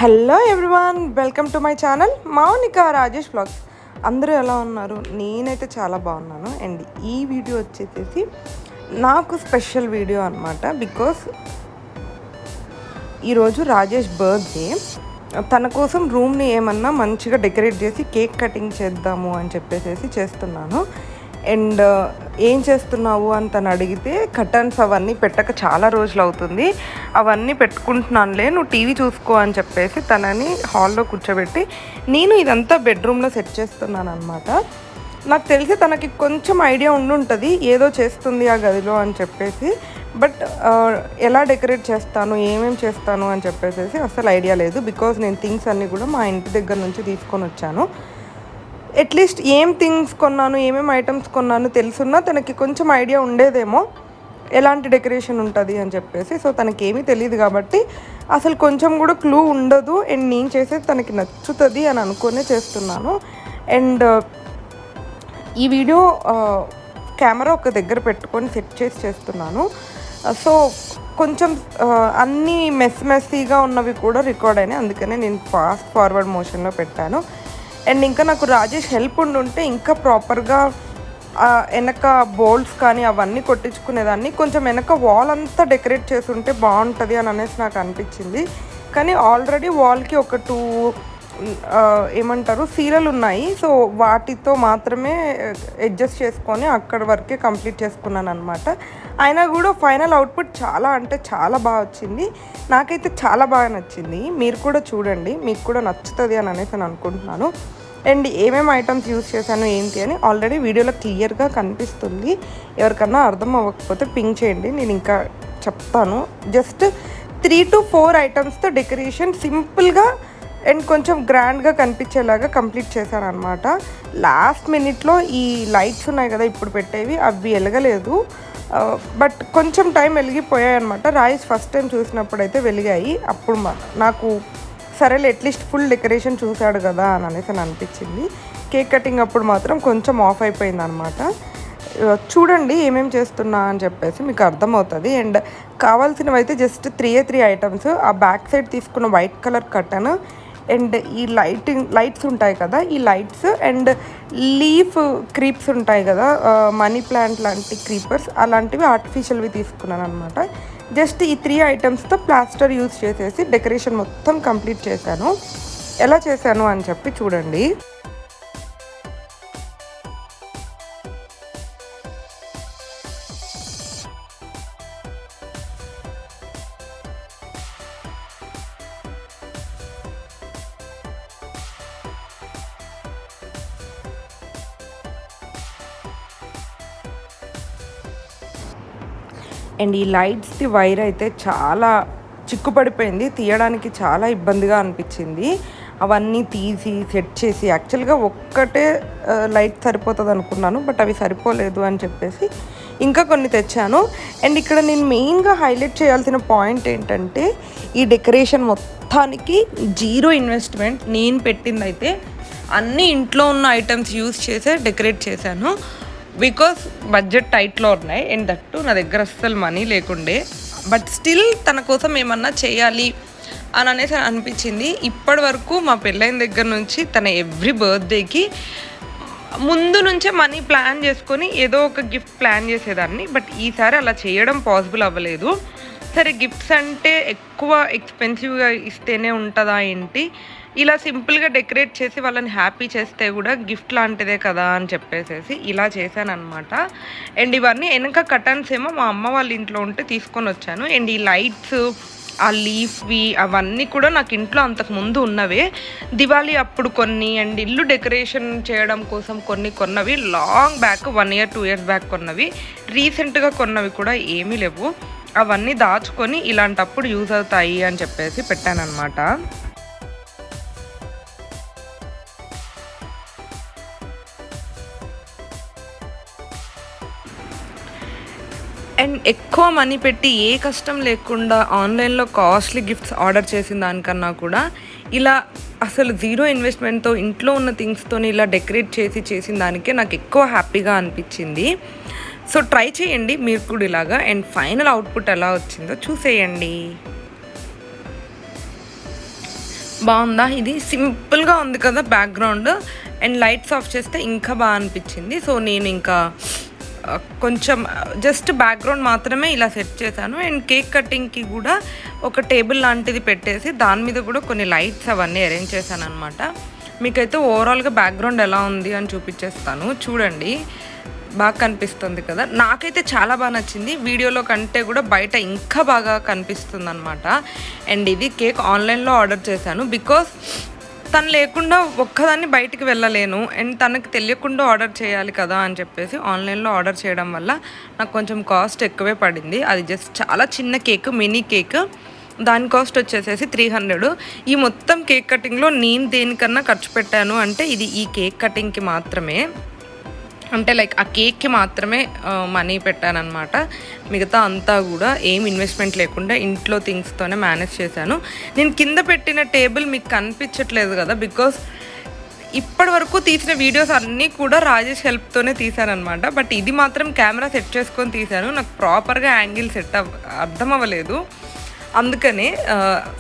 Hello everyone, welcome to my channel Mounika Rajesh vlogs. అందరూ ఎలా ఉన్నారు? నేనైతే చాలా బాగున్నాను. అండ్ ఈ వీడియో వచ్చేసి నాకు స్పెషల్ వీడియో అనమాట. బికాస్ ఈరోజు రాజేష్ బర్త్డే. తన కోసం రూమ్ని ఏమన్నా మంచిగా డెకరేట్ చేసి కేక్ కటింగ్ చేద్దాము అని చెప్పేసి చేస్తున్నాను. అండ్ ఏం చేస్తున్నావు అని తను అడిగితే కర్టన్స్ అవన్నీ పెట్టక చాలా రోజులు అవుతుంది, అవన్నీ పెట్టుకుంటున్నానులే, నువ్వు టీవీ చూసుకో అని చెప్పేసి తనని హాల్లో కూర్చోబెట్టి నేను ఇదంతా బెడ్రూమ్లో సెట్ చేస్తున్నాను అనమాట. నాకు తెలిసి తనకి కొంచెం ఐడియా ఉండుంటుంది ఏదో చేస్తుంది ఆ గదిలో అని చెప్పేసి. బట్ ఎలా డెకరేట్ చేస్తాను, ఏమేమి చేస్తాను అని చెప్పేసి అసలు ఐడియా లేదు. బికాజ్ నేను థింగ్స్ అన్నీ కూడా మా ఇంటి దగ్గర నుంచి తీసుకొని వచ్చాను. అట్లీస్ట్ ఏం థింగ్స్ కొన్నాను, ఏమేమి ఐటమ్స్ కొన్నాను తెలుసున్నా తనకి కొంచెం ఐడియా ఉండేదేమో ఎలాంటి డెకరేషన్ ఉంటుంది అని చెప్పేసి. సో తనకేమీ తెలియదు కాబట్టి అసలు కొంచెం కూడా క్లూ ఉండదు. అండ్ నేను చేసేది తనకి నచ్చుతుంది అని అనుకునే చేస్తున్నాను. అండ్ ఈ వీడియో కెమెరా ఒక దగ్గర పెట్టుకొని సెట్ చేసి చేస్తున్నాను. సో కొంచెం అన్నీ మెస్సీగా ఉన్నవి కూడా రికార్డ్ అయినాయి, అందుకనే నేను ఫాస్ట్ ఫార్వర్డ్ మోషన్లో పెట్టాను. అండ్ ఇంకా నాకు రాజేష్ హెల్ప్ ఉండుంటే ఇంకా ప్రాపర్గా వెనక బోల్డ్స్ కానీ అవన్నీ కొట్టించుకునేదాన్ని. కొంచెం వెనక వాల్ అంతా డెకరేట్ చేసి ఉంటే బాగుంటుంది అని అనేసి నాకు అనిపించింది. కానీ ఆల్రెడీ వాల్కి ఒక 2 ఏమంటారు సీరలు ఉన్నాయి. సో వాటితో మాత్రమే అడ్జస్ట్ చేసుకొని అక్కడి వరకే కంప్లీట్ చేసుకున్నాను అనమాట. అయినా కూడా ఫైనల్ అవుట్పుట్ చాలా అంటే చాలా బాగా వచ్చింది. నాకైతే చాలా బాగా నచ్చింది. మీరు కూడా చూడండి, మీకు కూడా నచ్చుతుంది అని అనేసి నేను అనుకుంటున్నాను. అండ్ ఏమేమి ఐటమ్స్ యూజ్ చేశాను ఏంటి అని ఆల్రెడీ వీడియోలో క్లియర్గా కనిపిస్తుంది. ఎవరికన్నా అర్థం అవ్వకపోతే పింక్ చేయండి, నేను ఇంకా చెప్తాను. జస్ట్ 3 to 4 ఐటమ్స్తో డెకరేషన్ సింపుల్గా అండ్ కొంచెం గ్రాండ్గా కనిపించేలాగా కంప్లీట్ చేశాను అనమాట. లాస్ట్ మినిట్లో ఈ లైట్స్ ఉన్నాయి కదా ఇప్పుడు పెట్టేవి, అవి వెలగలేదు. బట్ కొంచెం టైం వెలిగిపోయాయి అనమాట. రాజేష్ ఫస్ట్ టైం చూసినప్పుడు అయితే వెలిగాయి. అప్పుడు నాకు సరేలే అట్లీస్ట్ ఫుల్ డెకరేషన్ చూశాడు కదా అని అనేసి అనిపించింది. కేక్ కటింగ్ అప్పుడు మాత్రం కొంచెం ఆఫ్ అయిపోయింది అనమాట. చూడండి ఏమేమి చేస్తున్నా అని చెప్పేసి మీకు అర్థమవుతుంది. అండ్ కావాల్సినవి అయితే జస్ట్ 3 ఐటమ్స్. ఆ బ్యాక్ సైడ్ తీసుకున్న వైట్ కలర్ కర్టన్ అండ్ ఈ లైట్స్ ఉంటాయి కదా, ఈ లైట్స్ అండ్ లీఫ్ క్రీప్స్ ఉంటాయి కదా, మనీ ప్లాంట్ లాంటి క్రీపర్స్ అలాంటివి ఆర్టిఫిషియల్వి తీసుకున్నాను అనమాట. జస్ట్ ఈ 3 ఐటమ్స్తో ప్లాస్టర్ యూజ్ చేసేసి డెకరేషన్ మొత్తం కంప్లీట్ చేశాను. ఎలా చేశాను అని చెప్పి చూడండి. అండ్ ఈ లైట్స్ది వైర్ అయితే చాలా చిక్కుపడిపోయింది, తీయడానికి చాలా ఇబ్బందిగా అనిపించింది. అవన్నీ తీసి సెట్ చేసి యాక్చువల్గా ఒక్కటే లైట్ సరిపోతుంది అనుకున్నాను, బట్ అవి సరిపోలేదు అని చెప్పేసి ఇంకా కొన్ని తెచ్చాను. అండ్ ఇక్కడ నేను మెయిన్గా హైలైట్ చేయాల్సిన పాయింట్ ఏంటంటే ఈ డెకరేషన్ మొత్తానికి 0 ఇన్వెస్ట్మెంట్. నేను పెట్టిందైతే అన్ని ఇంట్లో ఉన్న ఐటమ్స్ యూజ్ చేసే డెకరేట్ చేశాను. బికాస్ బడ్జెట్ టైట్లో ఉన్నాయి అండ్ దట్టు నా దగ్గర అస్సలు మనీ లేకుండే. బట్ స్టిల్ తన కోసం ఏమన్నా చేయాలి అని అనేసి అనిపించింది. ఇప్పటి వరకు మా పెళ్ళైన దగ్గర నుంచి తన ఎవ్రీ బర్త్డేకి ముందు నుంచే మనీ ప్లాన్ చేసుకొని ఏదో ఒక గిఫ్ట్ ప్లాన్ చేసేదాన్ని. బట్ ఈసారి అలా చేయడం పాసిబుల్ అవ్వలేదు. సరే గిఫ్ట్స్ అంటే ఎక్కువ ఎక్స్పెన్సివ్గా ఇస్తేనే ఉంటుందా ఏంటి, ఇలా సింపుల్గా డెకరేట్ చేసి వాళ్ళని హ్యాపీ చేస్తే కూడా గిఫ్ట్ లాంటిదే కదా అని చెప్పేసి ఇలా చేశాను అనమాట. అండ్ ఇవన్నీ వెనక కర్టన్స్ ఏమో మా అమ్మ వాళ్ళ ఇంట్లో ఉంటే తీసుకొని వచ్చాను. అండ్ ఈ లైట్స్, ఆ లీఫ్వి అవన్నీ కూడా నాకు ఇంట్లో అంతకుముందు ఉన్నవే. దివాళీ అప్పుడు కొన్ని అండ్ ఇల్లు డెకరేషన్ చేయడం కోసం కొన్నవి long back 1 year 2 years back కొన్నవి. రీసెంట్గా కొన్నవి కూడా ఏమీ లేవు. అవన్నీ దాచుకొని ఇలాంటప్పుడు యూజ్ అవుతాయి అని చెప్పేసి పెట్టాను అనమాట. అండ్ ఎక్కువ మనీ పెట్టి ఏ కష్టం లేకుండా ఆన్లైన్లో కాస్ట్లీ గిఫ్ట్స్ ఆర్డర్ చేసిన దానికన్నా కూడా ఇలా అసలు 0 ఇన్వెస్ట్మెంట్తో ఇంట్లో ఉన్న థింగ్స్తో ఇలా డెకరేట్ చేసిన దానికే నాకు ఎక్కువ హ్యాపీగా అనిపించింది. సో ట్రై చేయండి మీరు కూడా ఇలాగా. అండ్ ఫైనల్ అవుట్పుట్ ఎలా వచ్చిందో చూసేయండి. బాగుందా? ఇది సింపుల్గా ఉంది కదా బ్యాక్గ్రౌండ్, అండ్ లైట్స్ ఆఫ్ చేస్తే ఇంకా బాగా అనిపించింది. సో నేను ఇంకా కొంచెం జస్ట్ బ్యాక్గ్రౌండ్ మాత్రమే ఇలా సెట్ చేశాను. అండ్ కేక్ కటింగ్కి కూడా ఒక టేబుల్ లాంటిది పెట్టేసి దాని మీద కూడా కొన్ని లైట్స్ అవన్నీ అరేంజ్ చేశాను అనమాట. మీకైతే ఓవరాల్గా బ్యాక్గ్రౌండ్ ఎలా ఉంది అని చూపించేస్తాను, చూడండి. బాగా కనిపిస్తుంది కదా, నాకైతే చాలా బాగా నచ్చింది. వీడియోలో కంటే కూడా బయట ఇంకా బాగా కనిపిస్తుంది అనమాట. అండ్ ఇది కేక్ ఆన్లైన్లో ఆర్డర్ చేశాను, బికాస్ తను లేకుండా ఒక్కదాన్ని బయటికి వెళ్ళలేను, అండ్ తనకి తెలియకుండా ఆర్డర్ చేయాలి కదా అని చెప్పేసి ఆన్లైన్లో ఆర్డర్ చేయడం వల్ల నాకు కొంచెం కాస్ట్ ఎక్కువే పడింది. అది జస్ట్ చాలా చిన్న కేక్, మినీ కేక్, దాని కాస్ట్ వచ్చేసేసి 300. ఈ మొత్తం కేక్ కటింగ్లో నేను దేనికన్నా ఖర్చు పెట్టాను అంటే ఇది ఈ కేక్ కటింగ్కి మాత్రమే, అంటే లైక్ ఆ కేక్కి మాత్రమే మనీ పెట్టానన్నమాట. మిగతా అంతా కూడా ఏం ఇన్వెస్ట్మెంట్ లేకుండా ఇంట్లో థింగ్స్తోనే మేనేజ్ చేశాను. నేను కింద పెట్టిన టేబుల్ మీకు కనిపించట్లేదు కదా, బికాస్ ఇప్పటి వరకు తీసిన వీడియోస్ అన్నీ కూడా రాజేష్ హెల్ప్తోనే తీశానమాట. బట్ ఇది మాత్రం కెమెరా సెట్ చేసుకొని తీశాను, నాకు ప్రాపర్గా యాంగిల్ అర్థం అవ్వలేదు. అందుకని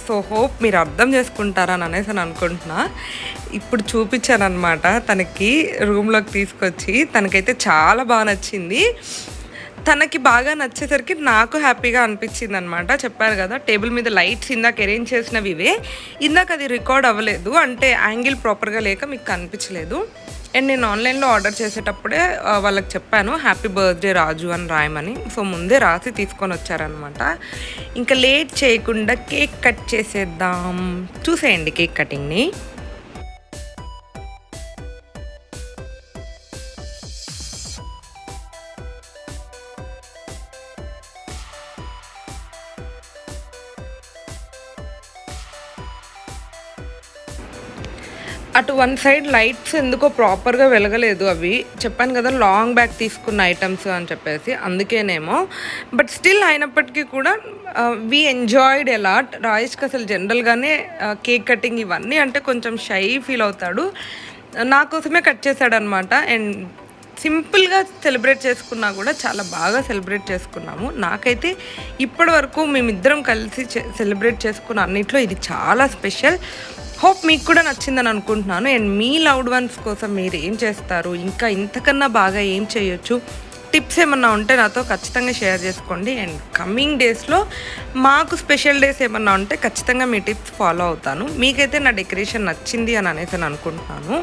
సో హోప్ మీరు అర్థం చేసుకుంటారని అనేసి అని అనుకుంటున్నా. ఇప్పుడు చూపించాను అనమాట తనకి రూమ్లోకి తీసుకొచ్చి, తనకైతే చాలా బాగా నచ్చింది. తనకి బాగా నచ్చేసరికి నాకు హ్యాపీగా అనిపించింది అనమాట. చెప్పారు కదా టేబుల్ మీద లైట్స్ ఇందాక అరేంజ్ చేసినవి ఇవే, ఇందాక అది రికార్డ్ అవ్వలేదు, అంటే యాంగిల్ ప్రాపర్గా లేక మీకు కనిపించలేదు. అండ్ నేను ఆన్లైన్లో ఆర్డర్ చేసేటప్పుడే వాళ్ళకి చెప్పాను హ్యాపీ బర్త్డే రాజు అని రాయమని. సో ముందే రాసి తీసుకొని వచ్చారనమాట. ఇంకా లేట్ చేయకుండా కేక్ కట్ చేసేద్దాం, చూసేయండి కేక్ కటింగ్ని. అటు వన్ సైడ్ లైట్స్ ఎందుకో ప్రాపర్గా వెలగలేదు, అవి చెప్పాను కదా లాంగ్ బ్యాక్ తీసుకున్న ఐటమ్స్ అని చెప్పేసి, అందుకేనేమో. బట్ స్టిల్ అయినప్పటికీ కూడా వీ ఎంజాయ్డ్ ఎలాట్. రాజేష్కి అసలు జనరల్గానే కేక్ కటింగ్ ఇవన్నీ అంటే కొంచెం షై ఫీల్ అవుతాడు, నా కోసమే కట్ చేశాడనమాట. అండ్ సింపుల్గా సెలబ్రేట్ చేసుకున్నా కూడా చాలా బాగా సెలబ్రేట్ చేసుకున్నాము. నాకైతే ఇప్పటి వరకు మేమిద్దరం కలిసి సెలబ్రేట్ చేసుకున్న అన్నిట్లో ఇది చాలా స్పెషల్. హోప్ మీకు కూడా నచ్చిందని అనుకుంటున్నాను. అండ్ మీ లవ్డ్ వన్స్ కోసం మీరు ఏం చేస్తారు, ఇంకా ఇంతకన్నా బాగా ఏం చేయొచ్చు, టిప్స్ ఏమన్నా ఉంటే నాతో ఖచ్చితంగా షేర్ చేసుకోండి. అండ్ కమింగ్ డేస్లో మాకు స్పెషల్ డేస్ ఏమన్నా ఉంటే ఖచ్చితంగా మీ టిప్స్ ఫాలో అవుతాను. మీకైతే నా డెకరేషన్ నచ్చింది అని అనేసి అనుకుంటున్నాను.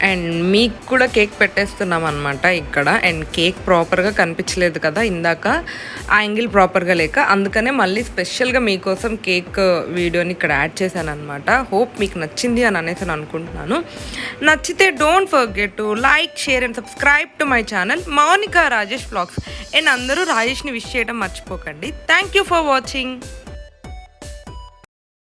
అండ్ మీకు కూడా కేక్ పెట్టేస్తున్నాం అనమాట ఇక్కడ. అండ్ కేక్ ప్రాపర్గా కనిపించలేదు కదా ఇందాక, ఆ యాంగిల్ ప్రాపర్గా లేక, అందుకనే మళ్ళీ స్పెషల్గా మీకోసం కేక్ వీడియోని ఇక్కడ యాడ్ చేశాను అనమాట. హోప్ మీకు నచ్చింది అని అనేసి అనుకుంటున్నాను. నచ్చితే don't forget to like, share and subscribe to my channel Mounika Rajesh vlogs. And అందరూ రాజేష్ని విష్ చేయడం మర్చిపోకండి. Thank you for watching.